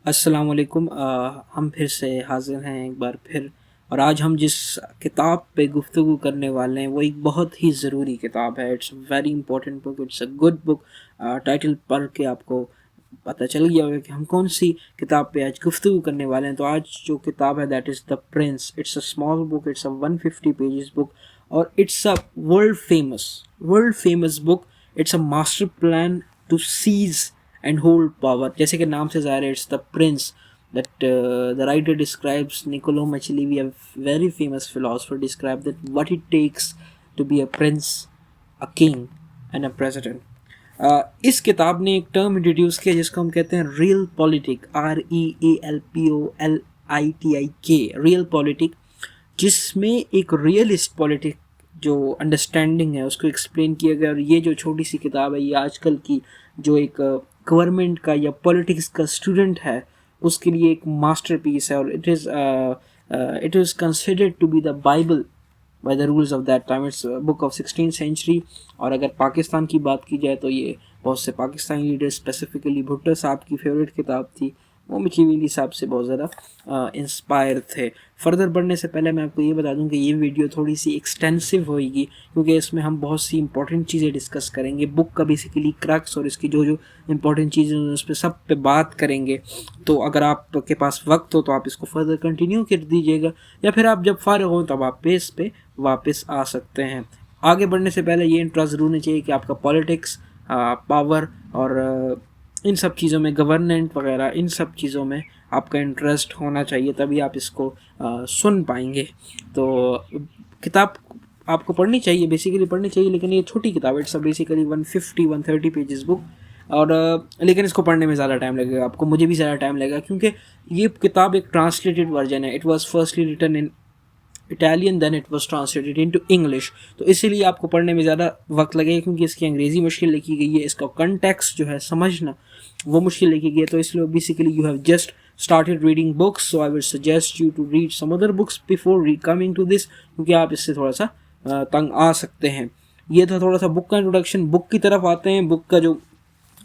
अस्सलाम वालेकुम। हम फिर से हाज़िर हैं एक बार फिर। और आज हम जिस किताब पे गुफ्तगू करने वाले हैं वो एक बहुत ही ज़रूरी किताब है। It's very important book, it's a good book. Title पढ़ के आपको पता चल गया होगा कि हम कौन सी किताब पे आज गुफ्तगू करने वाले हैं। तो आज जो किताब है that is the prince. It's a small book, it's a 150 pages book और it's a world famous book. It's a master plan to seize and hold power. जैसे कि नाम से ज़ाहिर है, it's the prince that the writer describes. Niccolo Machiavelli, a very famous philosopher, described that what it takes to be a prince, a king and a president. इस किताब ने एक टर्म इंट्रोड्यूस किया जिसको हम कहते हैं real politic, REALPOLITIK, real politic, जिसमें एक रियलिस्ट पॉलिटिक जो अंडरस्टैंडिंग है उसको एक्सप्लेन किया गया। और ये जो छोटी सी किताब है ये आजकल की जो एक गवर्नमेंट का या पॉलिटिक्स का स्टूडेंट है उसके लिए एक मास्टरपीस है। और it is considered to be the Bible by the rules of that time. It's book of 16th century. और अगर पाकिस्तान की बात की जाए तो ये बहुत से पाकिस्तानी लीडर्स, स्पेसिफिकली भुट्टो साहब की फेवरेट किताब थी। वो मिचीवेली साहब से बहुत ज़्यादा इंस्पायर थे। फर्दर बढ़ने से पहले मैं आपको ये बता दूं कि ये वीडियो थोड़ी सी एक्सटेंसिव होगी क्योंकि इसमें हम बहुत सी इंपॉर्टेंट चीज़ें डिस्कस करेंगे। बुक का बेसिकली क्रक्स और इसकी जो जो इंपॉर्टेंट चीज़ें उस पर सब पे बात करेंगे। तो अगर आपके पास वक्त हो तो आप इसको फर्दर कंटिन्यू कर दीजिएगा या फिर आप जब फारिग हो तब आप पेज पे वापस आ सकते हैं। आगे बढ़ने से पहले ये इंट्रा ज़रूर होना चाहिए कि आपका पॉलिटिक्स, पावर और इन सब चीज़ों में, गवर्नेंट वगैरह, इन सब चीज़ों में आपका इंटरेस्ट होना चाहिए, तभी आप इसको सुन पाएंगे। तो किताब आपको पढ़नी चाहिए, बेसिकली पढ़नी चाहिए, लेकिन ये छोटी किताब है। It's basically 150-130 pages book. और लेकिन इसको पढ़ने में ज़्यादा टाइम लगेगा आपको, मुझे भी ज़्यादा टाइम लगेगा क्योंकि ये किताब एक ट्रांसलेटेड वर्जन है। It was firstly written in Italian, then it was translated into English. तो इसीलिए आपको पढ़ने में ज़्यादा वक्त लगेगा क्योंकि इसकी अंग्रेज़ी मुश्किल लिखी गई है, इसका कंटेक्स्ट जो है समझना वो मुश्किल लिखी गई है। तो इसलिए basically you have just started reading books, so I would suggest you to read some other books before coming to this, क्योंकि आप इससे थोड़ा सा तंग आ सकते हैं। ये था थोड़ा सा बुक का इंट्रोडक्शन। बुक की तरफ आते हैं। बुक का जो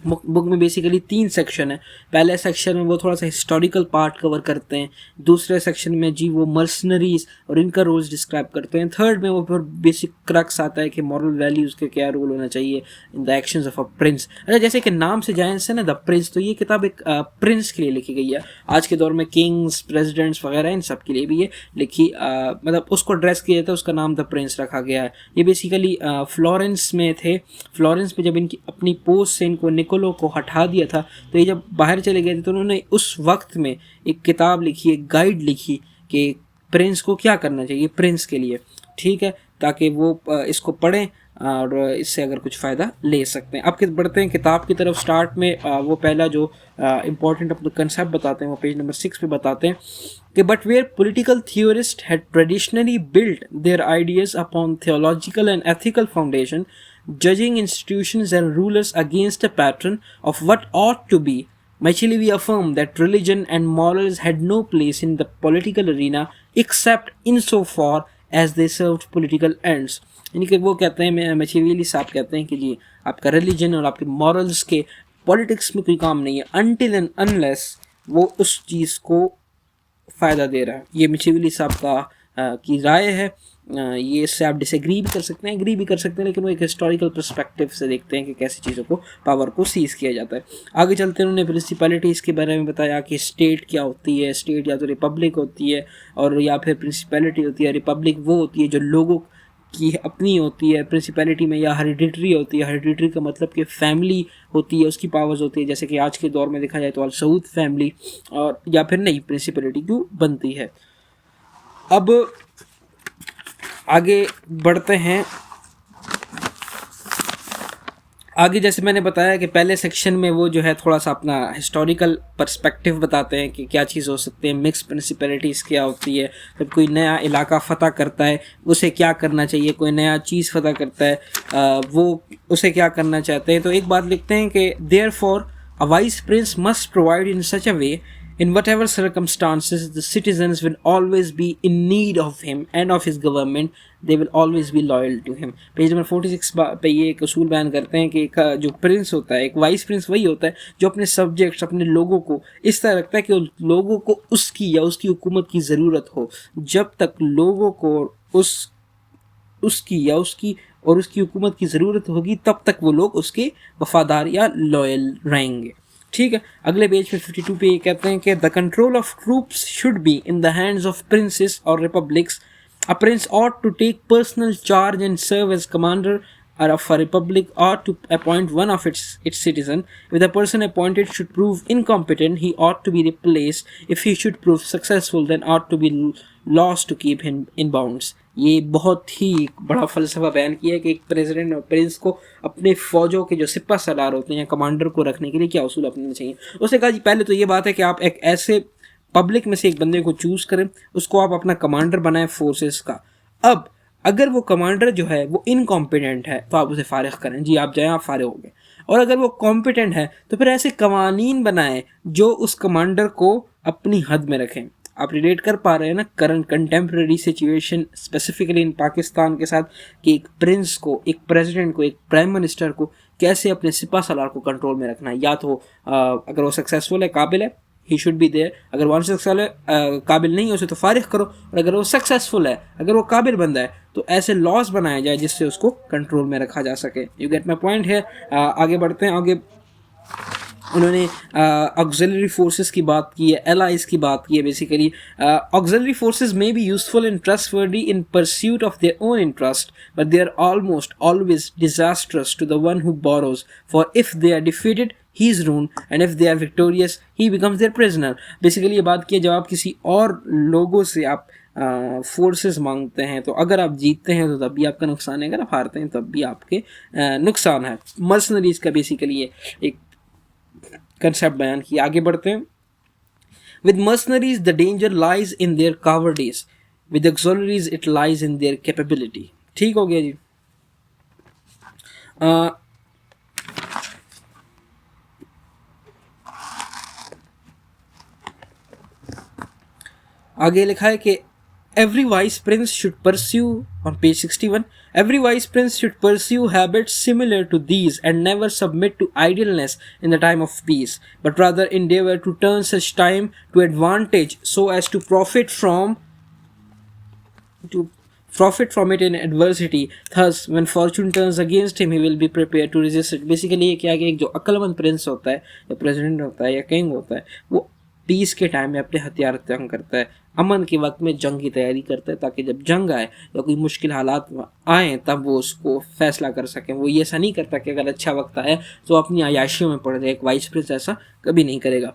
बुक में बेसिकली 3 सेक्शन है। पहले सेक्शन में वो थोड़ा सा हिस्टोरिकल पार्ट कवर करते हैं। दूसरे सेक्शन में जी वो मर्सनरीज और इनका रोल्स डिस्क्राइब करते हैं। थर्ड में वो फिर बेसिक क्रक्स आता है कि मॉरल वैल्यूज़ के क्या रोल होना चाहिए in the actions of a prince. अच्छा, जैसे कि नाम से जाए से ना द प्रिंस, तो ये किताब एक प्रिंस के लिए लिखी गई है। आज के दौर में किंग्स, प्रेसिडेंट्स वगैरह इन सब के लिए भी ये लिखी, मतलब उसको ड्रेस किया जाता है, उसका नाम द प्रिंस रखा गया है। ये बेसिकली फ्लोरेंस में थे। फ्लोरेंस में जब इनकी अपनी पोस्ट से इनको निकोलो को हटा दिया था तो ये जब बाहर चले गए थे तो उन्होंने उस वक्त में एक किताब लिखी, एक गाइड लिखी कि प्रिंस को क्या करना चाहिए प्रिंस के लिए, ठीक है, ताकि वो इसको पढ़ें और इससे अगर कुछ फ़ायदा ले सकते हैं। अब बढ़ते हैं किताब की तरफ। स्टार्ट में वो पहला जो इम्पोर्टेंट अपना कंसेप्ट बताते हैं वो पेज नंबर 6 पे बताते हैं कि but where political theorist had traditionally built their ideas upon theological and ethical foundation, judging institutions and rulers against a pattern of what ought to be, Machiavelli affirmed that religion and morals had no place in the political arena except insofar as they served political ends. यानी कि वो कहते हैं, मैचियावेली साहब कहते हैं कि जी आपका रिलीजन और आपके मॉरल्स के पॉलिटिक्स में कोई काम नहीं है अनटिल एंड अनलेस वो उस चीज़ को फ़ायदा दे रहा है। ये मैचियावेली साहब का की राय है। ये इससे आप डिसएग्री भी कर सकते हैं, एग्री भी कर सकते हैं, लेकिन वो एक हिस्टोरिकल पर्सपेक्टिव से देखते हैं कि कैसी चीज़ों को, पावर को सीज किया जाता है। आगे चलते हैं, उन्होंने प्रिंसिपैलिटीज़ के बारे में बताया कि स्टेट क्या होती है। स्टेट या तो रिपब्लिक होती है और या फिर प्रिंसिपैलिटी होती है। रिपब्लिक वो होती है जो लोगों की अपनी होती है। प्रिंसिपैलिटी में या हेरिडिटरी होती है। हेरिडिटरी का मतलब कि फैमिली होती है, उसकी पावर्स होती है, जैसे कि आज के दौर में देखा जाए तो अल सऊद फैमिली, और या फिर नहीं प्रिंसिपैलिटी क्यों बनती है। अब आगे बढ़ते हैं। आगे जैसे मैंने बताया कि पहले सेक्शन में वो जो है थोड़ा सा अपना हिस्टोरिकल पर्सपेक्टिव बताते हैं कि क्या चीज़ हो सकती है, मिक्स प्रिंसिपैलिटीज़ क्या होती है, जब कोई नया इलाका फ़तह करता है उसे क्या करना चाहिए, कोई नया चीज़ फ़तह करता है वो उसे क्या करना चाहते हैं। तो एक बात लिखते हैं कि therefore a wise Prince must provide in such a way In whatever circumstances, the citizens will always be in need of him and of his government. They will always be loyal to him. Page number 46 पे ये एक असूल बयान करते हैं कि एक जो प्रिंस होता है, एक वाइस प्रिंस वही होता है जो अपने सब्जेक्ट्स, अपने लोगों को इस तरह रखता है कि लोगों को उसकी या उसकी हुकूमत की ज़रूरत हो. जब तक लोगों को उसकी या उसकी और उसकी हुकूमत की ज़रूरत होगी तब तक वो लोग उसके वफादार या लॉयल रहेंगे. ठीक है. अगले पेज पे 52 पे ये कहते हैं कि the control of troops should be in the hands of princes और republics. A prince ought to take personal charge and serve as commander of a republic, ought to appoint one of its citizen. If the person appointed should prove incompetent, he ought to be replaced. If he should prove successful, then ought to be lost to keep him in bounds. ये बहुत ही बड़ा फ़लसफ़ा बयान किया है कि एक president और Prince को अपने फ़ौजों के जो सिपा सलार होते हैं, कमांडर को रखने के लिए क्या उसूल अपनाने चाहिए. उसने कहा जी पहले तो ये बात है कि आप एक ऐसे पब्लिक में से एक बंदे को चूज़ करें, उसको आप अपना कमांडर बनाएं फोर्सेस का. अब अगर वो कमांडर जो है वो इनकॉम्पिटेंट है तो आप उसे फारिग करें. जी आप जाएँ, आप फारिग हो गए. और अगर वो कॉम्पिटेंट है तो फिर ऐसे कवानीन बनाएं जो उस कमांडर को अपनी हद में रखें. आप रिलेट कर पा रहे हैं ना current contemporary situation specifically in Pakistan के साथ कि एक प्रिंस को, एक प्रेसिडेंट को, एक प्राइम मिनिस्टर को कैसे अपने सिपा सलार को कंट्रोल में रखना है. या तो अगर वो सक्सेसफुल है, काबिल है, ही शुड बी देयर. अगर वो अनसक्सेसफुल है, काबिल नहीं है, उसे तो फारिग करो. और अगर वो सक्सेसफुल है, अगर वो काबिल बंदा है तो ऐसे लॉज बनाए जाए जिससे उसको कंट्रोल में रखा जा सके. यू गेट माई पॉइंट है. आगे बढ़ते हैं. आगे उन्होंने ऑक्सिलरी फोर्सेस की बात की है, एलाइज की बात की है. Basically auxiliary forces may be useful and trustworthy in pursuit of their own interest, but they are almost always disastrous to the one who borrows, for if they are defeated he is ruined and if they are victorious he becomes their prisoner. Basically ये बात की है जब आप किसी और लोगों से आप फोर्सेस मांगते हैं तो अगर आप जीतते हैं तो तब भी आपका नुकसान है, अगर आप हारते हैं तब भी आपके नुकसान है. मर्सनरीज का बेसिकली ये एक कंसेप्ट बयान किया. आगे बढ़ते हैं. With mercenaries the danger lies in their cowardice, with auxiliaries it lies in their capability. ठीक हो गया जी. आगे लिखा है कि every wise prince should pursue, on page 61, every wise prince should pursue habits similar to these and never submit to idleness in the time of peace, but rather endeavor to turn such time to advantage so as to profit from it in adversity. Thus when fortune turns against him he will be prepared to resist it. Basically ये क्या है कि एक जो अक्लमंद Prince होता है या president होता है या किंग होता है वो पीस के टाइम में अपने हथियार तंग करता है, अमन के वक्त में जंग की तैयारी करता है ताकि जब जंग आए या कोई मुश्किल हालात आए तब वो उसको फैसला कर सकें. वो ये ऐसा नहीं करता कि अगर अच्छा वक्त आए तो अपनी अयाशियों में पड़ जाए. एक वाइस प्रिंस ऐसा कभी नहीं करेगा.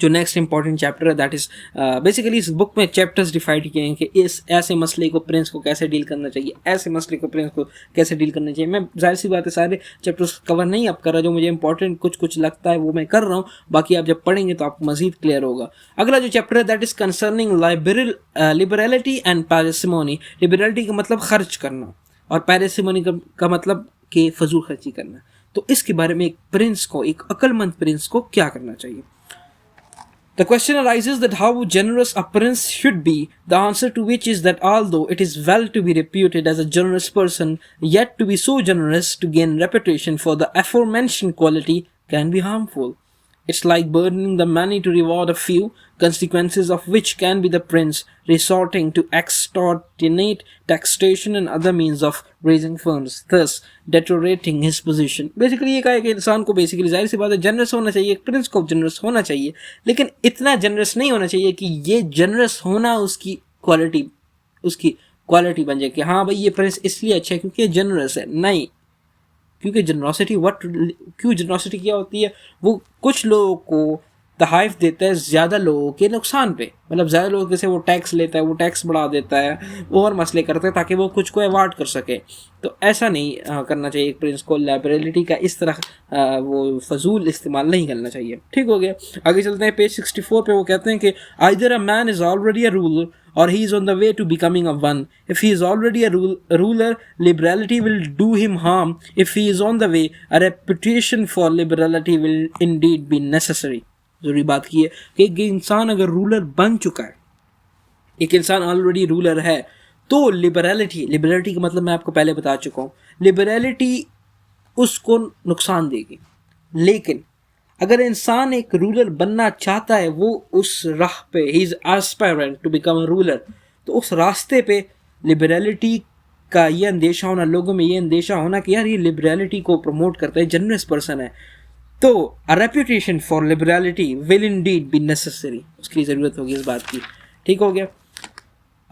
जो नेक्स्ट इंपॉर्टेंट चैप्टर है दैट इज़ बेसिकली इस बुक में चैप्टर्स डिफाइड किए हैं कि इस ऐसे मसले को प्रिंस को कैसे डील करना चाहिए, ऐसे मसले को प्रिंस को कैसे डील करना चाहिए. मैं जाहिर सी बात है सारे चैप्टर्स कवर नहीं अब कर रहा, जो मुझे इंपॉर्टेंट कुछ लगता है वो मैं कर रहा हूँ. बाकी आप जब पढ़ेंगे तो आपको मजीद क्लियर होगा. अगला जो चैप्टर है दैट इज़ कंसर्निंग लिबरलिटी एंड पैरिसिमोनी. लिबरलिटी का मतलब खर्च करना और पैरिसिमोनी का मतलब कि फजूल खर्ची करना. तो इसके बारे में एक प्रिंस को, एक अक्लमंद प्रिंस को क्या करना चाहिए. The question arises that how generous a prince should be, the answer to which is that although it is well to be reputed as a generous person, yet to be so generous to gain reputation for the aforementioned quality can be harmful. It's like burdening the many to reward a few, consequences of which can be the prince resorting to extortionate taxation and other means of raising funds, thus deteriorating his position. Basically ये कहा है कि इंसान को basically जाहिर सी बात है generous होना चाहिए, एक प्रिंस को जनरस होना चाहिए, लेकिन इतना जनरस नहीं होना चाहिए कि ये जनरस होना उसकी क्वालिटी बन जाए कि हाँ भाई ये प्रिंस इसलिए अच्छा है क्योंकि ये जनरस है. नहीं, क्योंकि क्यों जनरसिटी क्या होती है, वो कुछ लोगों को तहाइफ देता है ज़्यादा लोगों के नुकसान पे. मतलब ज़्यादा लोगों जैसे वो टैक्स लेता है, वो टैक्स बढ़ा देता है, और मसले करता है ताकि वो कुछ को अवॉइड कर सके. तो ऐसा नहीं करना चाहिए. एक प्रिंस को लाइबिलिटी का इस तरह वो फजूल इस्तेमाल नहीं करना चाहिए. ठीक हो गया. आगे चलते हैं. पेज 64 पे वो कहते हैं कि either a man is already a ruler or he is on the way to becoming a one. If he is already a ruler, liberality will do him harm. If he is on the way, a reputation for liberality will indeed be necessary. ज़रूरी बात की है कि एक इंसान अगर ruler बन चुका है, एक इंसान ऑलरेडी रूलर है, तो लिबरलिटी का मतलब मैं आपको पहले बता चुका हूँ, लिबरलिटी उसको नुकसान देगी। लेकिन अगर इंसान एक रूलर बनना चाहता है, वो उस राह पे, he is aspirant to become a ruler, तो उस रास्ते पे लिबरलिटी का ये अंदेशा होना, लोगों में ये अंदेशा होना कि यार ये लिबरलिटी को प्रमोट करता है, जनरस पर्सन है, तो a reputation for liberality will indeed be necessary, उसकी ज़रूरत होगी इस बात की। ठीक हो गया।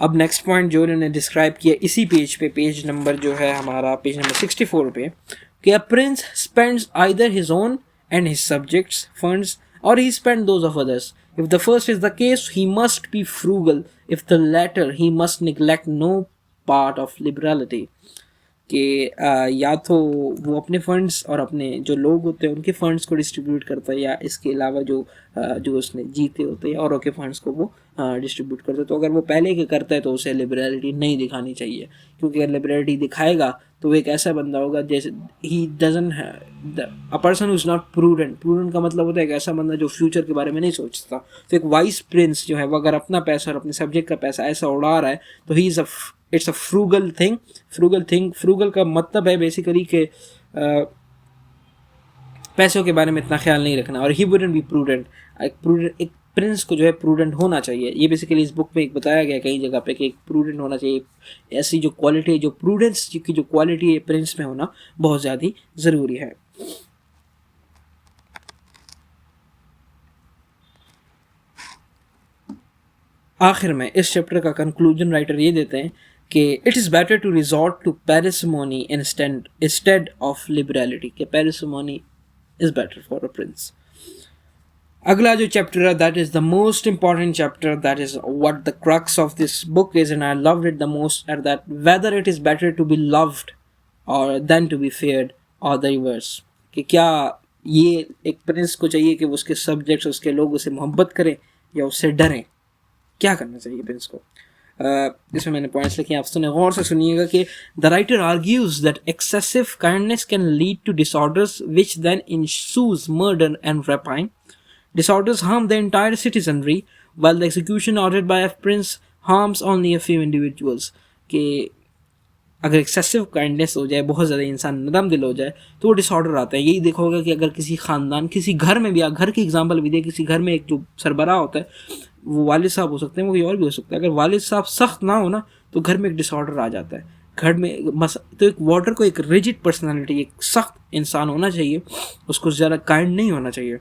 अब नेक्स्ट पॉइंट जो इन्होंने डिस्क्राइब किया इसी पेज पे, पेज नंबर जो है हमारा पेज नंबर 64 पे, कि a prince spends either his own and his subjects' funds, or he spend those of others. If the first is the case, he must be frugal. If the latter, he must neglect no part of liberality. कि या तो वो अपने funds और अपने जो लोग होते हैं उनके फंड्स को डिस्ट्रीब्यूट करता है, या इसके अलावा जो उसने जीते होते हैं औरों के फंड्स को वो डिस्ट्रीब्यूट करता है। तो अगर वो पहले के करता है तो उसे लिबरलिटी नहीं दिखानी चाहिए, क्योंकि अगर लिबरलिटी दिखाएगा तो वो एक ऐसा बंदा होगा जैसे he doesn't a person who is not prudent का मतलब होता है एक ऐसा बंदा जो फ्यूचर के बारे में नहीं सोचता। तो एक वाइस प्रिंस जो है वो अगर अपना पैसा और अपने सब्जेक्ट का पैसा ऐसा उड़ा रहा है तो he is it's a frugal thing. Frugal का मतलब है बेसिकली कि पैसों के बारे में इतना ख्याल नहीं रखना, और ही वुडंट बी प्रूडेंट। एक प्रिंस को जो है प्रूडेंट होना चाहिए। ये बेसिकली इस बुक में एक बताया गया कई जगह पे कि एक प्रूडेंट होना चाहिए। ऐसी जो क्वालिटी है, जो प्रूडेंस की जो क्वालिटी है प्रिंस में होना बहुत ज़्यादा ज़रूरी है। आखिर में इस चैप्टर का कंक्लूजन राइटर ये देते हैं कि it is better to resort to parsimony instead of liberality, कि parsimony is better for a prince. अगला जो चैप्टर है that is the most important chapter, that is what the crux of this book is, and I loved it the most, at that whether it is better to be loved or than to be feared or the reverse, कि क्या ये एक Prince को चाहिए कि उसके subjects, उसके लोग उसे मोहब्बत करें या उससे डरें, क्या करना चाहिए प्रिंस को। इसमें मैंने पॉइंट्स लिखे, आप सुने गौर से सुनिएगा कि the writer argues that excessive kindness can lead to disorders which then ensues murder and rapine. Disorders harm the entire citizenry, while the execution ordered by a prince harms only a few individuals. कि अगर excessive kindness हो जाए, बहुत ज़्यादा इंसान नरम दिल हो जाए, तो वो डिसऑर्डर आता है। यही देखोगे कि अगर किसी ख़ानदान, किसी घर में भी, घर की एग्जांपल भी दे, किसी घर में एक जो सरबराह होता है, वो वालिद साहब हो सकते हैं, वो कोई और भी हो सकता है। अगर वालिद साहब सख्त ना हो ना, तो घर में एक डिसऑर्डर आ जाता है। घर में तो एक वार्डर को एक रिजिड पर्सनैलिटी, एक सख्त इंसान होना चाहिए, उसको ज़्यादा काइंड नहीं होना चाहिए।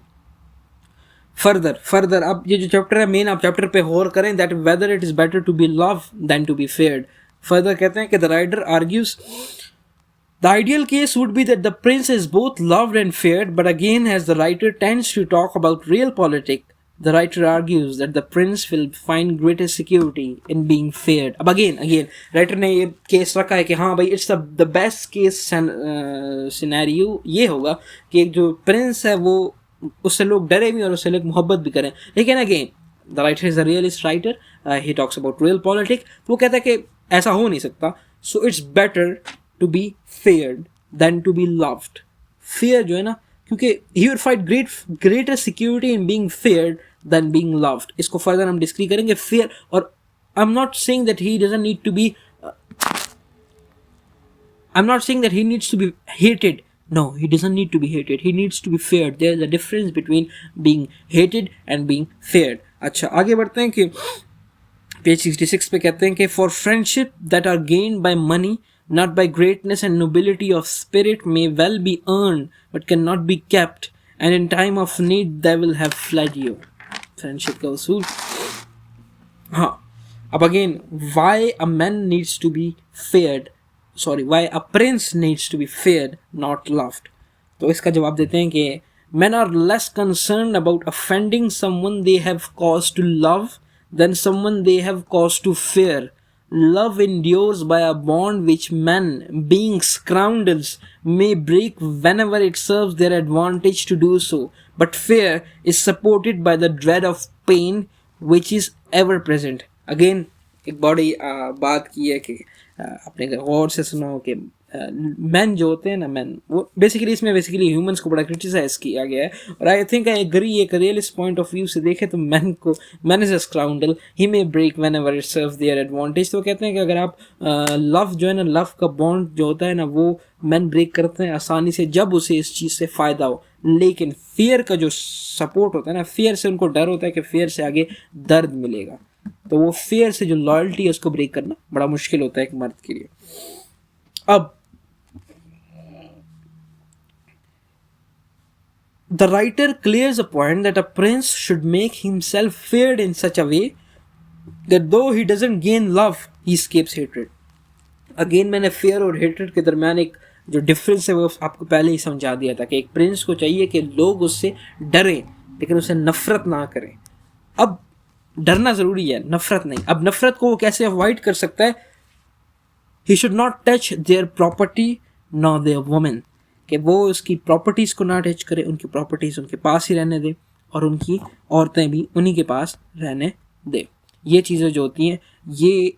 फर्दर अब ये जो चैप्टर है मेन, आप चैप्टर पे गौर करें, that whether it is better to be love than to be feared. Further कहते हैं कि the writer argues the ideal case would be that the prince is both loved and feared, but again as the writer tends to talk about real politics, the writer argues that the prince will find greater security in being feared. अब again writer ने ये case रखा है कि हाँ भाई it's the best case scenario ये होगा कि एक जो प्रिंस है वो उससे लोग डरे भी और उससे लोग मोहब्बत भी करें। लेकिन again the writer is a realist writer, he talks about real politics, तो वो कहता है कि ऐसा हो नहीं सकता। So it's better to be feared than to be loved. Fear जो है ना, क्योंकि he will find greater security in being feared than being loved. इसको फर्दर हम डिस्क्री करेंगे। फेयर, और I am not saying that he doesn't need to be, I'm not saying that he needs to be hated. No, he doesn't need to be hated. He needs to be feared. There is a difference between being hated and being feared. अच्छा, आगे बढ़ते हैं कि page 66 पे कहते हैं कि for friendship that are gained by money, not by greatness and nobility of spirit, may well be earned but cannot be kept, and in time of need they will have fled you. Friendship का उसूल। हाँ, अब again, why a man needs to be feared, why a prince needs to be feared, not loved. तो इसका जवाब देते हैं कि men are less concerned about offending someone they have cause to love than someone they have cause to fear. Love endures by a bond which men, being scoundrels, may break whenever it serves their advantage to do so. But fear is supported by the dread of pain which is ever present. Again, एक बड़ी बात की है कि आपने गौर से सुना हो कि मैन जो होते हैं ना, मैन वो बेसिकली इसमें बेसिकली ह्यूमंस को बड़ा क्रिटिसाइज किया गया है, और आई थिंक आई एग्री, एक रियलिस्ट पॉइंट ऑफ व्यू से देखे तो man is a scoundrel, he may break whenever it serves their advantage. तो कहते हैं कि अगर आप लव जो है ना, लव का बॉन्ड जो होता है ना, वो मैन ब्रेक करते हैं आसानी से जब उसे इस चीज़ से फ़ायदा हो। लेकिन फियर का जो सपोर्ट होता है ना, फियर से उनको डर होता है कि फियर से आगे दर्द मिलेगा, तो वो फियर से जो लॉयल्टी है उसको ब्रेक करना बड़ा मुश्किल होता है एक मर्द के लिए। अब the writer clears a point that a prince should make himself feared in such a way that though he doesn't gain love, he escapes hatred. Again मैंने फेयर और हेट्रेड के दरमियान एक जो डिफरेंस है वो आपको पहले ही समझा दिया था कि एक प्रिंस को चाहिए कि लोग उससे डरें लेकिन उसे नफरत ना करें। अब डरना ज़रूरी है, नफरत नहीं। अब नफरत को वो कैसे अवॉइड कर सकता है? He should not touch their property not there women, कि वो उसकी प्रॉपर्टीज़ को ना टच करे, उनकी प्रॉपर्टीज़ उनके पास ही रहने दे और उनकी औरतें भी उन्हीं के पास रहने दे। ये चीज़ें जो होती हैं ये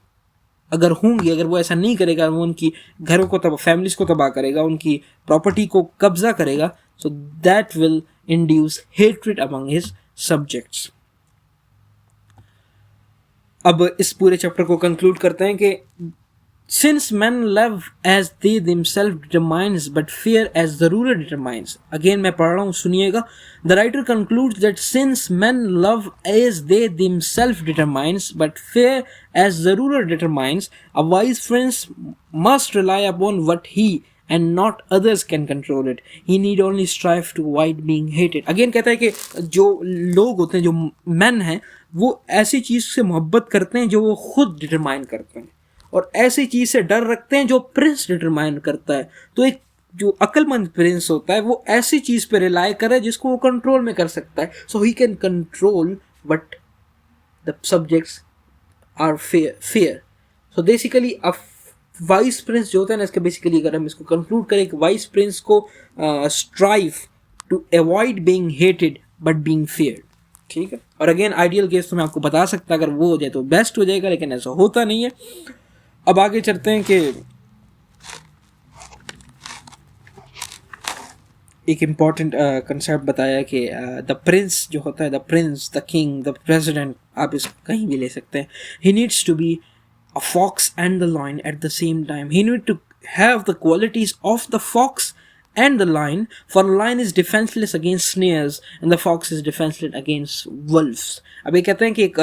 अगर होंगी, अगर वो ऐसा नहीं करेगा, वो उनकी घरों को तबाह, फैमिलीज़ को तबाह करेगा, उनकी प्रॉपर्टी को कब्जा करेगा, so that will induce hatred among his subjects. अब इस पूरे चैप्टर को कंक्लूड करते हैं कि since men love as they themselves determines but fear as the ruler determines, again मैं पढ़ रहा हूँ, सुनिएगा। The writer concludes that since men love as they themselves determines but fear as the ruler determines, a wise prince must rely upon what he and not others can control it. He need only strive to avoid being hated. Again कहता है कि जो लोग होते हैं, जो men हैं, वो ऐसी चीज़ से मोहब्बत करते हैं जो वो खुद डिटरमाइन करते हैं, और ऐसी चीज़ से डर रखते हैं जो प्रिंस डिटरमाइन करता है। तो एक जो अक्लमंद प्रिंस होता है वो ऐसी चीज़ पे रिलाई करे जिसको वो कंट्रोल में कर सकता है, so he can control but the subjects are fear. So basically a wise prince जो होता है ना, इसके बेसिकली अगर हम इसको कंक्लूड करें कि वाइस प्रिंस को strive to avoid being hated but being feared, ठीक है। और अगेन आइडियल केस तो मैं आपको बता सकता, अगर वो हो जाए तो बेस्ट हो जाएगा, लेकिन ऐसा होता नहीं है। अब आगे चलते हैं कि एक इम्पॉर्टेंट कंसेप्ट बताया कि द प्रिंस जो होता है, the prince, the king, the president, आप इसको कहीं भी ले सकते हैं, he needs to be a fox and the lion at the same time. He need to have the qualities of the fox and the lion, for the lion is defenseless against snares and the fox is defenseless against wolves. अब ये कहते हैं कि एक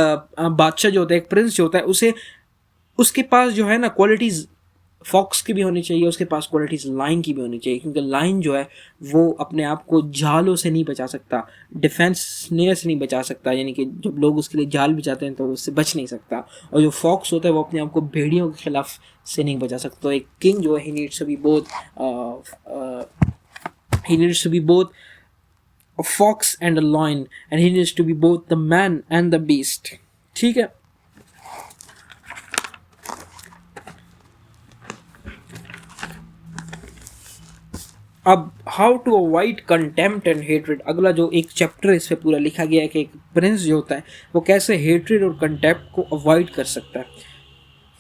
बादशाह जो होता है, एक प्रिंस जो होता है, उसे उसके पास जो है ना क्वालिटीज़ फॉक्स की भी होनी चाहिए, उसके पास क्वालिटीज़ लाइन की भी होनी चाहिए, क्योंकि लाइन जो है वो अपने आप को जालों से नहीं बचा सकता, डिफेंस स्नेयर से नहीं बचा सकता, यानी कि जब लोग उसके लिए जाल बिछाते हैं तो उससे बच नहीं सकता। और जो फॉक्स होता है वो अपने आप को भेड़ियों के खिलाफ से नहीं बचा सकता। तो एक किंग जो है, he needs to be both a fox and a lion, and he needs to be both the man and the beast, ठीक है। अब how to avoid contempt and hatred, अगला जो एक चैप्टर इस पे पूरा लिखा गया है कि एक प्रिंस जो होता है वो कैसे हेट्रेड और कंटेम्प्ट को अवॉइड कर सकता है।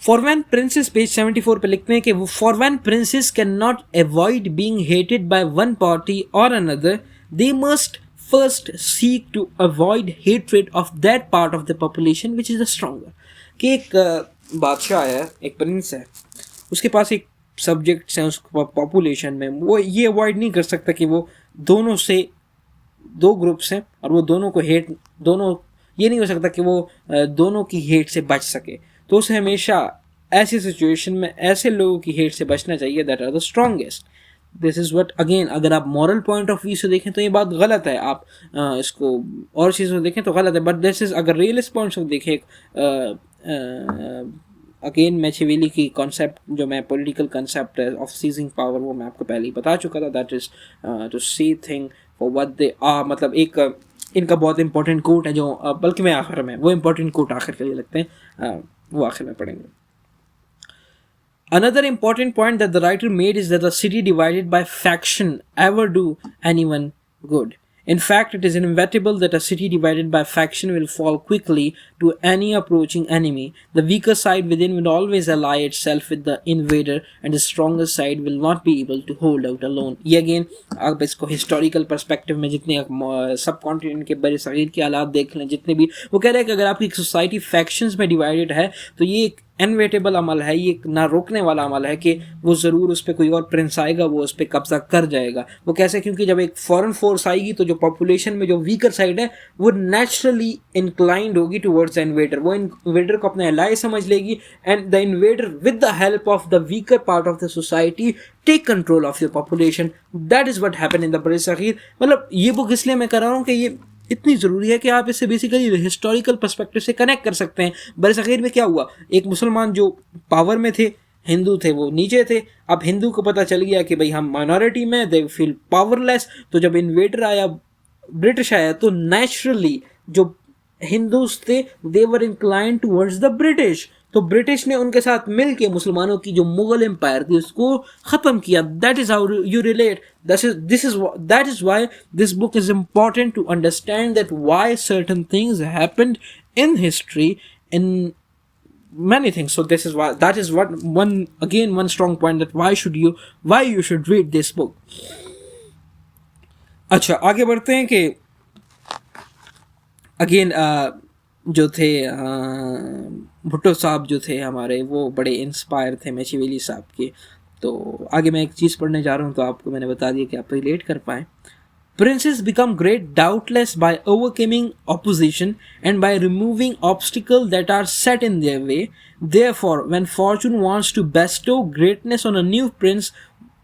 फॉर व्हेन प्रिंसेस, पेज 74 पे लिखते हैं कि वो for when princes can not avoid being hated by one party or another, they must first seek to avoid hatred of that part of the population which is the stronger. कि एक बादशाह है, एक प्रिंस है, उसके पास एक subjects हैं उस पॉपुलेशन में, वो ये अवॉइड नहीं कर सकता कि वो दोनों से दो ग्रुप्स हैं और वो दोनों को हेट, दोनों ये नहीं हो सकता कि वो दोनों की हेट से बच सके। तो उसे हमेशा ऐसी सिचुएशन में ऐसे लोगों की हेट से बचना चाहिए that are the strongest. This is what, again अगर आप मॉरल पॉइंट ऑफ व्यू से देखें तो ये बात गलत है, आप इसको और चीज़ों से देखें तो गलत है, बट दिस इज़ अगर रियलिस्ट पॉइंट से देखें, अगेन मैचिवेली की कॉन्सेप्ट जो मैं पॉलिटिकल कॉन्सेप्ट है ऑफ सीजिंग पावर, वो मैं आपको पहले ही बता चुका था, that is to see thing for what they are. मतलब एक इनका बहुत इंपॉर्टेंट कोट है जो बल्कि मैं आखिर में, वो इंपॉर्टेंट कोट आखिर के लिए लगते हैं, वो आखिर में पढ़ेंगे। Another important point that the writer made is that the city divided by faction ever do anyone good. In fact, it is inevitable that a city divided by faction will fall quickly to any approaching enemy. The weaker side within will always ally itself with the invader, and the stronger side will not be able to hold out alone. ये again आप इसको historical perspective में जितने सब continent के बड़े शरीर के हालात देख लें, जितने भी वो कह रहे हैं कि अगर आपकी सोसाइटी फैक्शंस में डिवाइडेड है तो ये एक इनवेटेबल अमल है, ये ना रोकने वाला अमल है कि वो ज़रूर उस पर कोई और प्रिंस आएगा, वो उस पर कब्जा कर जाएगा। वो कैसे? क्योंकि जब एक फॉरेन फोर्स आएगी तो जो पॉपुलेशन में जो वीकर साइड है वो नेचुरली इंक्लाइंड होगी टुवर्ड्स द इन्वेडर, वो इन्वेडर को अपने एलाय समझ लेगी, and the invader with the help of the weaker part of the society take control of your population. That is what happen in the बड़े सगीर। मतलब ये बुक इसलिए मैं कर रहा हूँ कि ये इतनी ज़रूरी है कि आप इससे बेसिकली हिस्टोरिकल पर्सपेक्टिव से कनेक्ट कर सकते हैं। बड़े सगीर में क्या हुआ, एक मुसलमान जो पावर में थे, हिंदू थे वो नीचे थे। अब हिंदू को पता चल गया कि भाई हम माइनॉरिटी में, दे फील पावरलेस। तो जब इन्वेडर आया, ब्रिटिश आया, तो नेचुरली जो हिंदूज थे दे वर इंक्लाइंड टुवर्ड्स द ब्रिटिश। तो ब्रिटिश ने उनके साथ मिल के मुसलमानों की जो मुगल एम्पायर थी उसको ख़त्म किया। That is how you relate. That is why this book is important to understand that why certain things happened in history in many things. So that is what one strong point that why you should read this book. अच्छा, आगे बढ़ते हैं कि again जो थे भुट्टो साहब जो थे हमारे, वो बड़े इंस्पायर थे मैचिवेली साहब के। तो आगे मैं एक चीज़ पढ़ने जा रहा हूँ, तो आपको मैंने बता दिया कि आप रिलेट कर पाएँ। Princes become great doubtless by overcoming opposition and by removing obstacles that are set in their way. Therefore, when fortune wants to bestow greatness on a new prince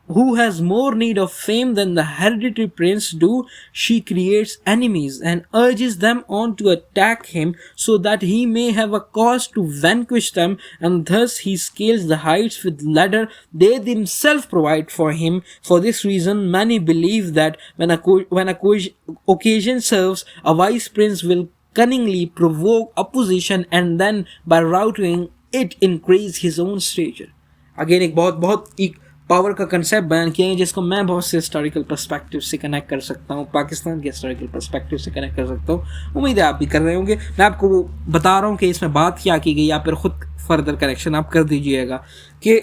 who has more need of fame than the hereditary prince do, she creates enemies and urges them on to attack him so that he may have a cause to vanquish them, and thus he scales the heights with ladder they themselves provide for him. For this reason, many believe that when occasion serves, a wise prince will cunningly provoke opposition and then by routing it increase his own stature. Again एक बहुत power का concept बयान किया है जिसको मैं बहुत से हिस्टोरिकल पर्सपेक्टिव से कनेक्ट कर सकता हूँ, पाकिस्तान के हिस्टोरिकल पर्सपेक्टिव से कनेक्ट कर सकता हूँ। उम्मीद है आप भी कर रहे होंगे। मैं आपको वो बता रहा हूँ कि इसमें बात क्या की गई, या फिर खुद फर्दर कनेक्शन आप कर दीजिएगा कि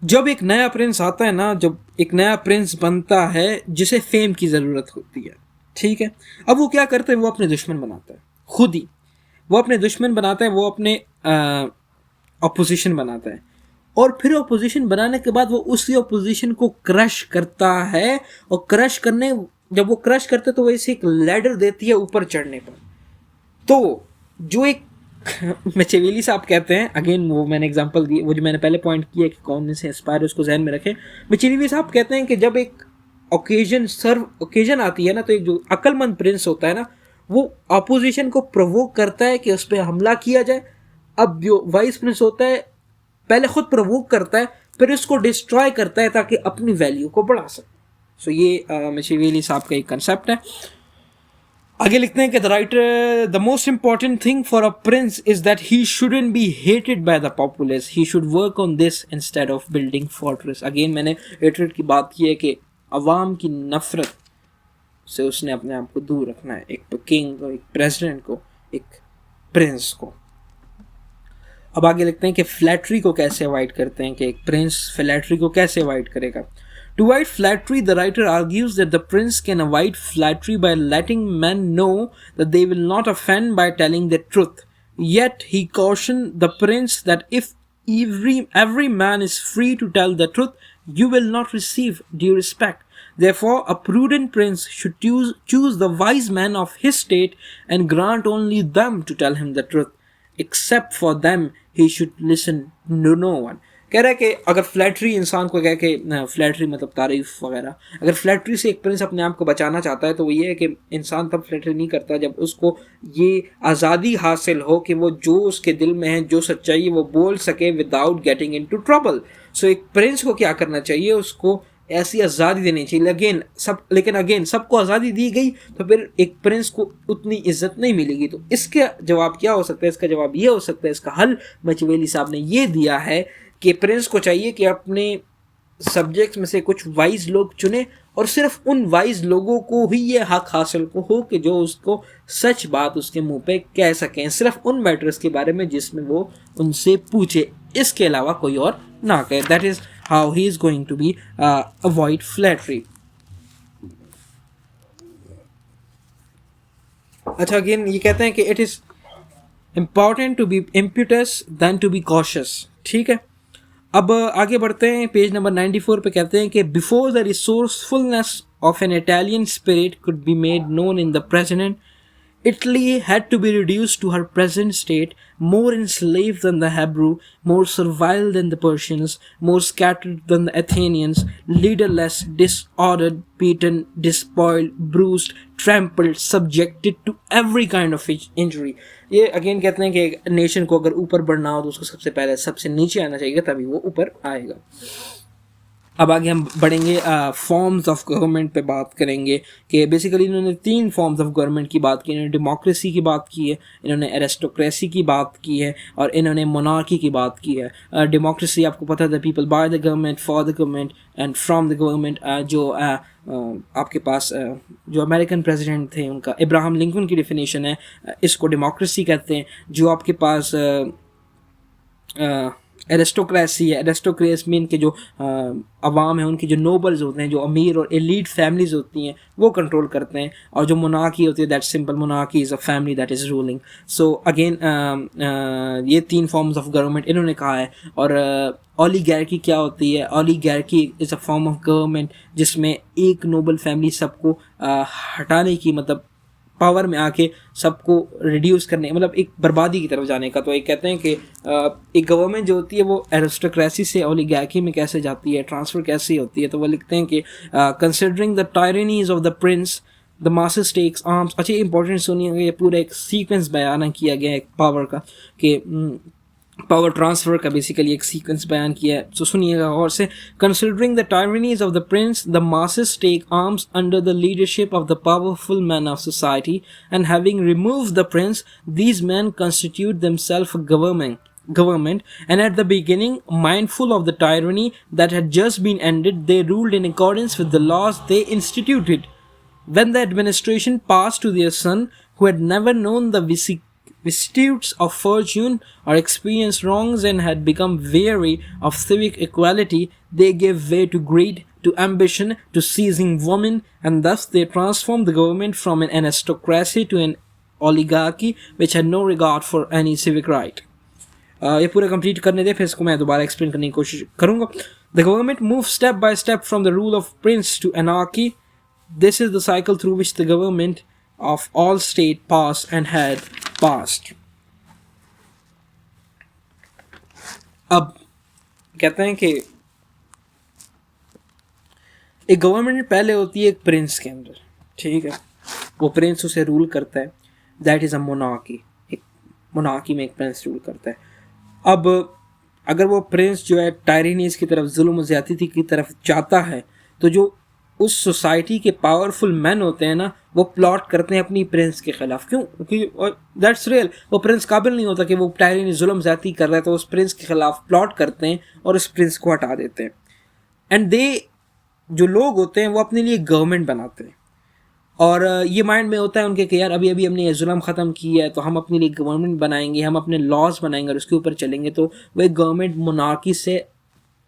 जब एक नया प्रिंस आता है ना, जब एक नया प्रिंस बनता है जिसे फेम की ज़रूरत होती है, ठीक है, अब वो क्या करते हैं, वो अपने दुश्मन बनाता है, खुद ही वो अपने दुश्मन बनाता है, वो अपने अपोजिशन बनाता है, और फिर अपोजिशन बनाने के बाद वो उसी अपोजिशन को क्रश करता है, और जब वो क्रश करता है तो वो इसे एक लैडर देती है ऊपर चढ़ने पर। तो जो एक मैचिवेली साहब कहते हैं, अगेन वो मैंने एग्जांपल दी, वो जो मैंने पहले पॉइंट किया कि कौन से इंस्पायर उसको जहन में रखें। मैचिवेली साहब कहते हैं कि जब एक ओकेजन आती है ना, तो एक जो अक्लमंद प्रिंस होता है ना, वो अपोजिशन को प्रोवोक करता है कि उस पर हमला किया जाए। अब जो वाइस प्रिंस होता है पहले खुद प्रोवोक करता है, फिर इसको डिस्ट्रॉय करता है ताकि अपनी वैल्यू को बढ़ा सके। सो ये मैचिवेली साहब का एक कंसेप्ट है। आगे लिखते हैं कि the most important thing for a Prince is that he shouldn't be hated by the populace, he should work on this instead of building fortress. Again मैंने हेट्रेड की बात की है कि अवाम की नफरत से उसने अपने आप को दूर रखना है, एक किंग को, एक प्रेसिडेंट को, एक प्रिंस को। अब आगे लिखते हैं कि फ्लैटरी को कैसे अवॉइड करते हैं, कि एक प्रिंस फ्लैटरी को कैसे अवॉइड करेगा। To avoid flattery, the writer argues that the prince can avoid flattery by letting men know that they will not offend by telling the truth. Yet he cautioned the prince that if every man is free to tell the truth, you will not receive due respect. Therefore, a prudent prince should choose the wise men of his state and grant only them to tell him the truth. Except for them, he should listen to no one. कह रहा है कि अगर flattery इंसान को कह के, flattery मतलब तारीफ वगैरह, अगर फ्लैटरी से एक प्रिंस अपने आप को बचाना चाहता है तो वो ये है कि इंसान तब फ्लैटरी नहीं करता जब उसको ये आज़ादी हासिल हो कि वो जो उसके दिल में है, जो सच्चाई है, वो बोल सके विदाउट गेटिंग इनटू ट्रबल। सो एक प्रिंस को क्या करना चाहिए, उसको ऐसी आज़ादी देनी चाहिए। लेकिन अगेन सबको आज़ादी दी गई तो फिर एक प्रिंस को उतनी इज्जत नहीं मिलेगी। तो इसका जवाब क्या हो सकता है, इसका जवाब ये हो सकता है, इसका हल मैचिवेली साहब ने ये दिया है कि प्रिंस को चाहिए कि अपने सब्जेक्ट्स में से कुछ वाइज लोग चुने और सिर्फ उन वाइज लोगों को ही ये हक हासिल को हो कि जो उसको सच बात उसके मुंह पे कह सकें, सिर्फ उन मैटर्स के बारे में जिसमें वो उनसे पूछे, इसके अलावा कोई और ना कहे. That is how he is going to be avoid flattery. अच्छा, अगेन ये कहते हैं कि it is important to be impetuous than to be cautious. ठीक है, अब आगे बढ़ते हैं. पेज नंबर 94 पे कहते हैं कि before the resourcefulness of an Italian spirit could be made known in the president, Italy had to be reduced to her present state, more enslaved than the Hebrew, more servile than the Persians, more scattered than the Athenians, leaderless, disordered, beaten, despoiled, bruised, trampled, subjected to every kind of injury. ये again कहते हैं कि एक nation को अगर ऊपर बढ़ना हो तो उसको सबसे पहले सबसे नीचे आना चाहिए, तभी वो ऊपर आएगा. अब आगे हम बढ़ेंगे, फॉर्म्स ऑफ गवर्नमेंट पे बात करेंगे कि बेसिकली इन्होंने 3 फॉर्म्स ऑफ गवर्नमेंट की बात की. इन्होंने डेमोक्रेसी की बात की है, इन्होंने एरिस्टोक्रेसी की बात की है और इन्होंने मोनार्की की बात की है. डेमोक्रेसी आपको पता है, the people by the government, for the government and from the government. जो आपके पास जो अमेरिकन प्रेसिडेंट थे उनका इब्राहम लिंकन की डेफिनेशन है, इसको डेमोक्रेसी कहते हैं. जो आपके पास एरिस्टोक्रेसी है, एरिस्टोक्रेसी मीन के जो अवाम है उनकी जो नोबल्स होते हैं, जो अमीर और एलीट फैमिलीज होती हैं वो कंट्रोल करते हैं. और जो मोनार्की होती है, that simple monarchy is a family that is ruling. So again ये 3 फॉर्म्स ऑफ गवर्नमेंट इन्होंने कहा है. और ओलिगार्की क्या होती है? Oligarchy is a form of government जिसमें एक नोबल फैमिली सबको हटाने की, मतलब पावर में आके सबको रिड्यूस करने, मतलब एक बर्बादी की तरफ जाने का. तो एक कहते हैं कि एक गवर्नमेंट जो होती है वो एरिस्टोक्रेसी से ओलिगार्की में कैसे जाती है, ट्रांसफ़र कैसे होती है. तो वो लिखते हैं कि considering the tyrannies of the prince the masses takes arms. अच्छी इंपॉर्टेंट सुनिएगा, ये पूरा एक सीक्वेंस बयान किया गया है एक पावर का, कि पावर ट्रांसफर का बेसिकली एक सीक्वेंस बयान किया है. तो सुनिएगा और से. Considering the tyrannies of the prince the masses take arms under the leadership of the powerful man of society and having removed the prince these man constitute themself government, and at the beginning, mindful of the tyranny that had just been ended, they ruled in accordance with the laws they instituted. When the administration passed to their son, who had never known the vicissitudes of fortune or experienced wrongs and had become weary of civic equality, they gave way to greed, to ambition, to seizing women, and thus they transformed the government from an aristocracy to an oligarchy which had no regard for any civic right. ये पूरा complete करने दे, फिर इसको मैं दोबारा explain करने की कोशिश करूँगा. The government move step by step from the rule of prince to anarchy. This is the cycle through which the government of all state pass and had passed. अब कहते हैं कि एक गवर्नमेंट पहले होती है एक प्रिंस के अंदर, ठीक है, वो प्रिंस उसे रूल करता है, दैट इज़ अ मोनार्की. एक मोनार्की में एक प्रिंस रूल करता है. अब अगर वो प्रिंस जो है टायरेनीज की तरफ, जुल्म ज़्यादती की तरफ जाता है, तो जो उस सोसाइटी के पावरफुल मैन होते हैं ना, वो प्लॉट करते हैं अपनी प्रिंस के ख़िलाफ़. क्यों? क्योंकि दैट्स रियल, वो प्रिंस काबिल नहीं होता कि वो टायरेनी जुल्म ज़्यादती कर रहा है, तो उस प्रिंस के ख़िलाफ़ प्लॉट करते हैं और उस प्रिंस को हटा देते हैं. एंड दे जो लोग होते हैं वो अपने लिए गवर्नमेंट बनाते हैं, और ये माइंड में होता है उनके कि यार अभी हमने ये जुल्म ख़त्म किया है तो हम अपने लिए गवर्नमेंट बनाएंगे, हम अपने लॉज बनाएंगे और उसके ऊपर चलेंगे. तो वह गवर्नमेंट मोनार्की से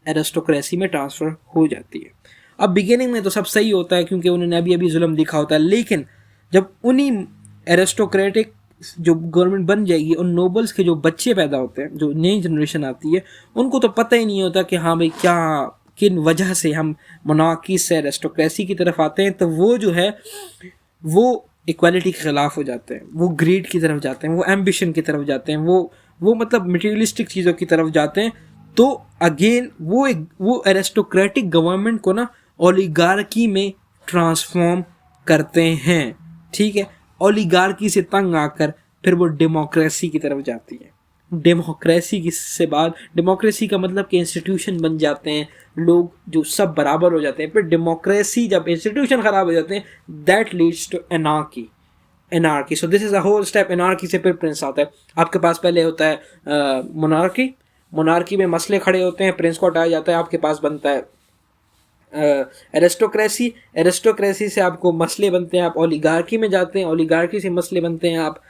एरिस्टोक्रेसी में ट्रांसफ़र हो जाती है. अब बिगिनिंग में तो सब सही होता है क्योंकि उन्होंने अभी जुल्म दिखा होता है, लेकिन जब उन्हीं एरिस्टोक्रेटिक जो गवर्नमेंट बन जाएगी, उन नोबल्स के जो बच्चे पैदा होते हैं, जो नई जनरेशन आती है, उनको तो पता ही नहीं होता कि हाँ भाई क्या किन वजह से हम मोनार्की से एरिस्टोक्रेसी की तरफ आते हैं. तो वो जो है वो इक्वालिटी के ख़िलाफ़ हो जाते हैं, वो ग्रीड की तरफ जाते हैं, वो एम्बिशन की तरफ जाते हैं, वो मतलब मटेरियलिस्टिक चीज़ों की तरफ जाते हैं. तो अगेन वो एरिस्टोक्रेटिक गवर्नमेंट को ना ओलिगार्की में ट्रांसफॉर्म करते हैं. ठीक है, ओलिगार्की से तंग आकर फिर वो डेमोक्रेसी की तरफ जाती है. डेमोक्रेसी की से बाद, डेमोक्रेसी का मतलब कि इंस्टीट्यूशन बन जाते हैं, लोग जो सब बराबर हो जाते हैं. फिर डेमोक्रेसी जब इंस्टीट्यूशन ख़राब हो जाते हैं, that leads to anarchy. So this is a whole step. Anarchy से फिर प्रिंस आता है. आपके पास पहले होता है मोनार्की में मसले खड़े होते हैं, प्रिंस को हटाया जाता है, आपके पास बनता है एरिस्टोक्रेसी, एरिस्टोक्रेसी से आपको मसले बनते हैं, आप ओलिगार्की में जाते हैं, ओलिगार्की से मसले बनते हैं, आप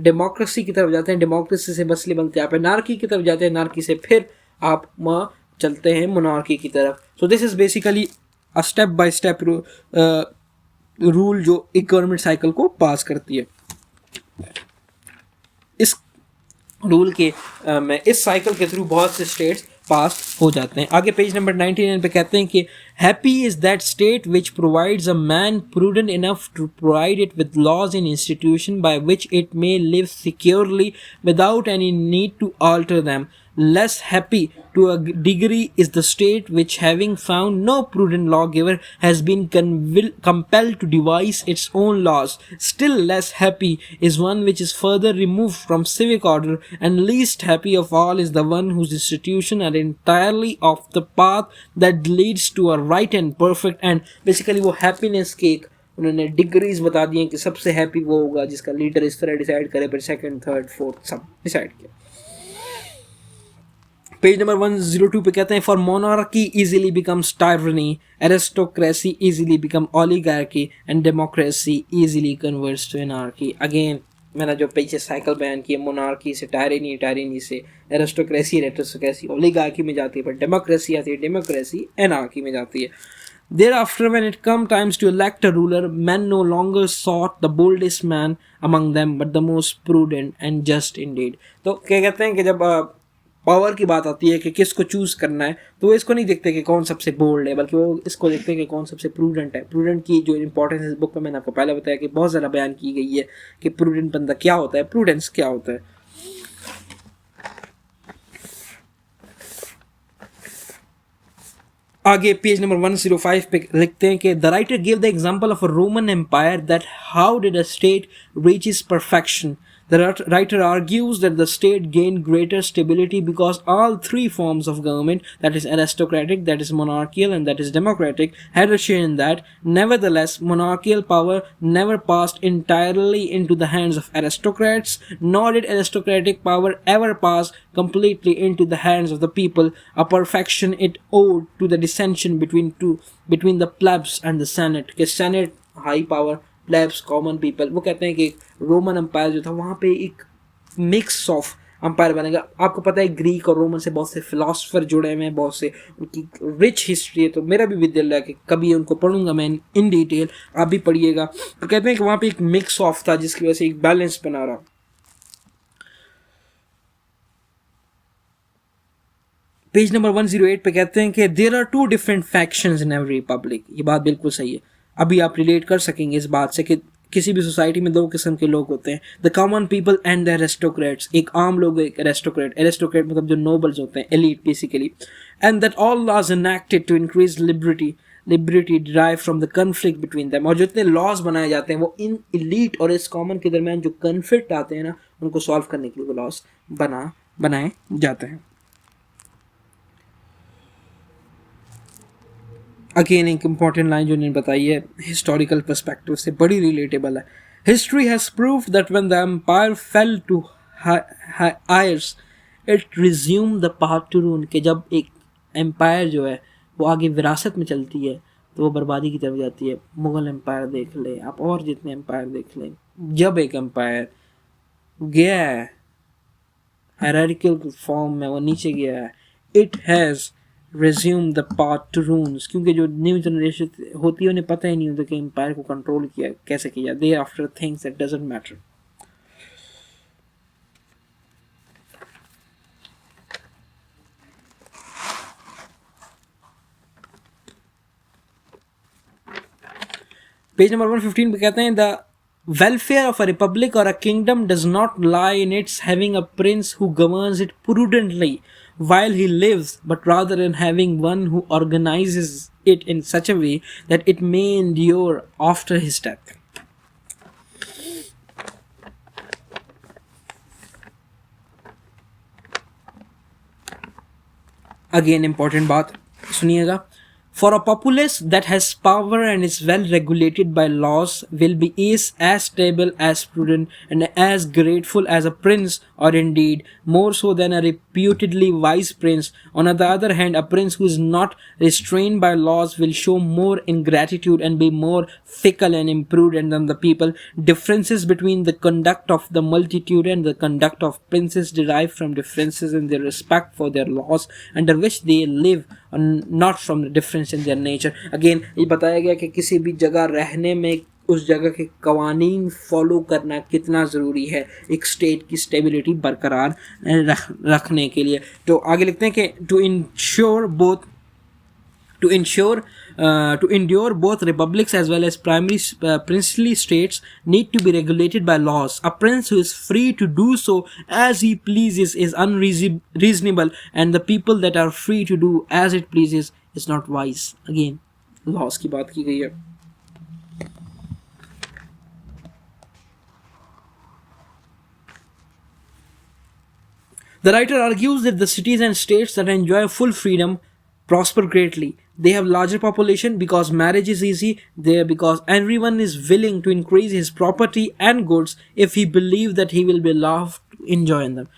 डेमोक्रेसी की तरफ जाते हैं, डेमोक्रेसी से मसले बनते हैं, आप एनार्की की तरफ जाते हैं, एनार्की से फिर आप चलते हैं मोनार्की की तरफ. So this is basically a step by step rule जो एक गवर्नमेंट साइकिल को पास करती है. इस रूल के में इस साइकिल के थ्रू बहुत से स्टेट्स पास हो जाते हैं. आगे पेज नंबर 99 पे कहते हैं कि happy is that state which provides a man prudent enough to provide it with laws and institution by which it may live securely without any need to alter them. Less happy to a degree is the state which, having found no prudent lawgiver, has been compelled to devise its own laws. Still less happy is one which is further removed from civic order, and least happy of all is the one whose institutions are entirely off the path that leads to a right and perfect end. Basically वो happiness के उन्होंने degrees बता दी हैं कि सबसे happy वो होगा जिसका लीडर इस तरह डिसाइड करे, फिर सेकंड थर्ड फोर्थ सब डिसाइड किया. पेज नंबर 102 पे कहते हैं for monarchy easily becomes tyranny, aristocracy easily become oligarchy and democracy easily converts to anarchy. Again मैंने जो पीछे साइकिल बयान की है, मोनार्की से टायरनी, टायरनी से एरिस्टोक्रेसी ओलिगार्की में जाती है, पर डेमोक्रेसी आती है, डेमोक्रेसी एनार्की में जाती है. Thereafter, when it come times to elect a ruler, men no longer sought the boldest man among them, but the most prudent and just indeed. तो क्या कहते हैं कि जब पावर की बात आती है कि किसको चूज करना है, तो वो इसको नहीं देखते कि कौन सबसे बोल्ड है, बल्कि वो इसको देखते हैं कि कौन सबसे प्रूडेंट है. प्रूडेंट की जो इंपॉर्टेंस इस बुक में मैंने आपको पहले बताया कि बहुत ज़्यादा बयान की गई है कि प्रूडेंट बंदा क्या होता है, प्रूडेंस क्या होता है. आगे पेज नंबर 105 पे लिखते हैं कि the writer give the example of a Roman empire that how did a state reach its perfection. The writer argues that the state gained greater stability because all three forms of government, that is aristocratic, that is monarchical, and that is democratic, had a share in that. Nevertheless, monarchical power never passed entirely into the hands of aristocrats, nor did aristocratic power ever pass completely into the hands of the people, a perfection it owed to the dissension between the plebs and the senate. कि senate high power, plebs common people. वो कहते हैं कि Roman empire जो था वहाँ पे एक मिक्स ऑफ अम्पायर बनेगा. आपको पता है ग्रीक और रोमन से बहुत से फिलोसफर जुड़े हुए हैं, बहुत से उनकी रिच हिस्ट्री है, तो मेरा भी विद्यालय है कि कभी उनको पढ़ूंगा मैं इन डिटेल, आप भी पढ़िएगा. तो कहते हैं कि वहाँ पे एक मिक्स ऑफ था जिसकी वजह से एक बैलेंस बना रहा. पेज नंबर 108 पे कहते हैं कि there are two different factions in every republic. ये बात बिल्कुल सही है. अभी आप रिलेट कर सकेंगे इस बात से कि किसी भी सोसाइटी में दो किस्म के लोग होते हैं, the common people and the aristocrats. एक आम लोग, एक एरिस्टोक्रेट. एरिस्टोक्रेट मतलब जो नोबल्स होते हैं, elite basically. And that all laws enacted to increase liberty derive from the conflict between them. और जितने लॉज बनाए जाते हैं वो इन एलीट और इस कॉमन के दरमियान जो कन्फ्लिक्ट आते हैं ना, उनको सॉल्व करने के लिए वो लॉज बनाए जाते हैं. अगेन एक इंपॉर्टेंट लाइन जो इन्होंने बताई है हिस्टोरिकल पर्सपेक्टिव से, बड़ी रिलेटेबल है. History has proved that when the empire fail to heirs it resume the path to ruin. कि जब एक एम्पायर जो है वो आगे विरासत में चलती है तो वो बर्बादी की तरफ जाती है. मुग़ल एम्पायर देख ले आप, और जितने एम्पायर देख लें, जब एक एम्पायर गया है हायरार्किकल फॉर्म में, वो नीचे गया है, it has resume the path to ruins. क्योंकि जो न्यू जनरेशन होती है उन्हें पता ही नहीं होता कि एम्पायर को कंट्रोल किया कैसे किया. They after things that doesn't matter. Page number 115 पे कहते हैं the welfare of a republic or a kingdom does not lie in its having a prince who governs it prudently while he lives, but rather in having one who organizes it in such a way that it may endure after his death. Again important बात सुनिएगा. For a populace that has power and is well regulated by laws will be as stable, as prudent, and as grateful as a prince, or indeed more so than a reputedly wise prince. On the other hand, a prince who is not restrained by laws will show more ingratitude and be more fickle and imprudent than the people. Differences between the conduct of the multitude and the conduct of princes derive from differences in their respect for their laws under which they live, not from the difference in their nature. Again ये बताया गया कि किसी भी जगह रहने में उस जगह के कवानीन फॉलो करना कितना ज़रूरी है एक स्टेट की स्टेबिलिटी बरकरार रखने के लिए. तो आगे लिखते हैं कि to endure both republics as well as princely states need to be regulated by laws. A prince who is free to do so as he pleases is unreasonable, and the people that are free to do as it pleases is not wise. Again, laws की बात की गई है. The writer argues that the cities and states that enjoy full freedom prosper greatly. They have larger population because marriage is easy there, because everyone is willing to increase his property and goods if he believes that he will be allowed to enjoy them.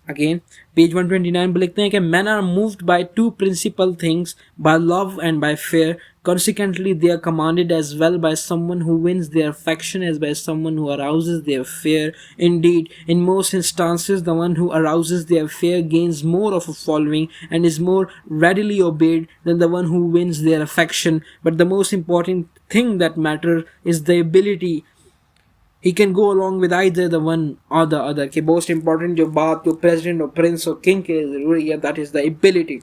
Again, page 129 पे लिखते हैं कि men are moved by two principal things, by love and by fear. Consequently, they are commanded as well by someone who wins their affection as by someone who arouses their fear. Indeed, in most instances, the one who arouses their fear gains more of a following and is more readily obeyed than the one who wins their affection. But the most important thing that matters is the ability. He can go along with either the one or the other. कि most important जो बात जो president और prince और king के ज़रूरी है, that is the ability.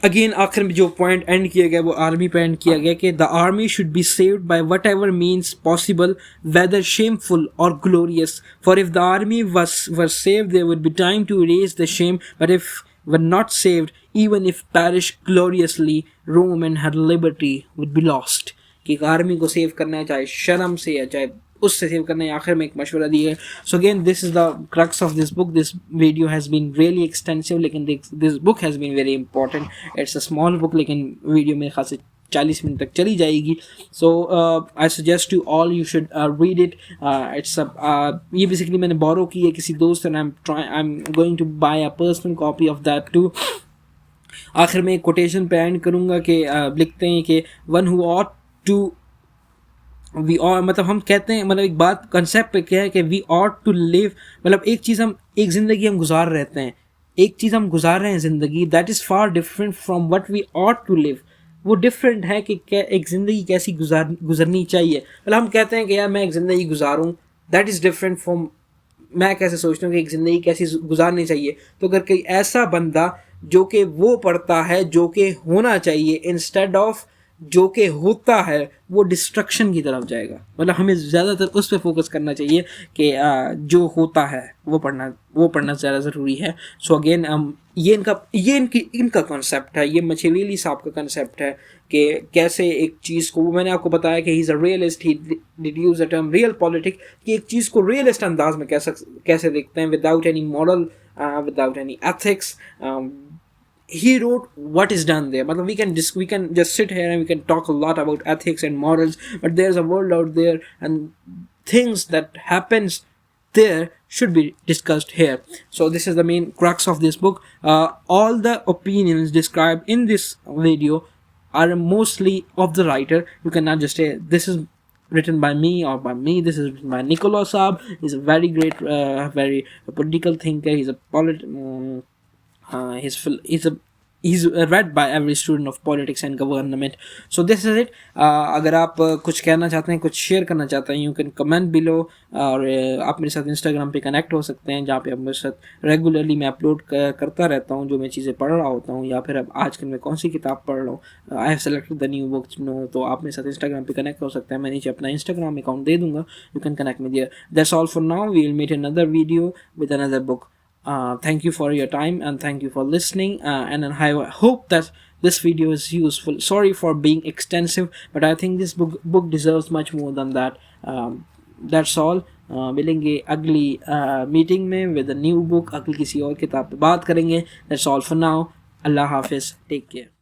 Again, आखिर में जो point end किया गया वो army पे end किया गया कि the army should be saved by whatever means possible, whether shameful or glorious. For if the army were saved, there would be time to erase the shame. But if were not saved, even if perished gloriously, Rome and her liberty would be lost. कि army को save करना है चाहे शर्म से या चाहे उससे सेव करना है. आखिर में एक मशवरा दिया है. So again this is the crux of this book. This video has been really extensive, लेकिन this book has been very important. It's a small book, लेकिन वीडियो मेरे ख्याल से 40 मिनट तक चली जाएगी. So I suggest to all you should read it. It's ये basically मैंने बोरो की है किसी दोस्त and I am going to buy a personal copy of that to. आखिर में एक कोटेशन पे एंड करूँगा कि लिखते हैं कि one who ought to we और मतलब हम कहते हैं मतलब एक बात कंसेप्ट पे क्या है कि वी ऑट टू लिव, मतलब एक चीज़ हम एक ज़िंदगी हम गुजार रहते हैं, एक चीज़ हम गुजार रहे हैं ज़िंदगी, that is far different from what we ought to live. वो डिफरेंट है कि क्या एक ज़िंदगी कैसी गुजरनी चाहिए. मतलब हम कहते हैं कि यार मैं एक ज़िंदगी गुजारूँ, दैट इज़ डिफरेंट फ्रॉम मैं कैसे सोचता हूँ कि एक ज़िंदगी कैसी गुजारनी चाहिए. तो अगर कोई ऐसा बंदा जो कि वो पढ़ता है जो कि होना चाहिए इंस्टेड ऑफ जो कि होता है, वो डिस्ट्रक्शन की तरफ जाएगा. मतलब हमें ज़्यादातर उस पर फोकस करना चाहिए कि जो होता है वो पढ़ना ज़्यादा ज़रूरी है. सो अगेन ये इनका कॉन्सेप्ट है, ये मचेवेली साहब का कॉन्सेप्ट है कि कैसे एक चीज़ को, वो मैंने आपको बताया कि he is a realist, he did use the term real politic, कि एक चीज़ को रियलिस्ट अंदाज में कैसे देखते हैं without any moral, without any ethics. He wrote what is done there. But we can just sit here and we can talk a lot about ethics and morals, but there's a world out there and things that happens there should be discussed here. So this is the main crux of this book. All the opinions described in this video are mostly of the writer. You cannot just say this is written by me or by me. This is written by Nicola Saab. He's a very great, very political thinker. He's a he's read by every student of politics and government. So this is it. अगर आप कुछ कहना चाहते हैं, कुछ share करना चाहते हैं, यू कैन कमेंट बिलो. और आप मेरे साथ इंस्टाग्राम पे कनेक्ट हो सकते हैं, जहाँ पे आप मेरे साथ रेगुलरली मैं अपलोड करता रहता हूँ जो मैं चीज़ें पढ़ रहा होता हूँ, या फिर अब आजकल मैं कौन सी किताब पढ़ रहा हूँ. I have selected the new books no. तो आप मेरे साथ इंस्टाग्राम पे कनेक्ट हो सकते हैं. मैं नीचे अपना इंस्टाग्राम अकाउंट दे दूँगा. You can connect me there. That's all for now. We will meet another video with another book. Thank you for your time and thank you for listening, and I hope that this video is useful. Sorry for being extensive, but I think this book deserves much more than that. That's all. मिलेंगे अगली meeting में with a new book, अगली किसी और किताब पे बात करेंगे। That's all for now. अल्लाह हाफिज़, टेक केयर।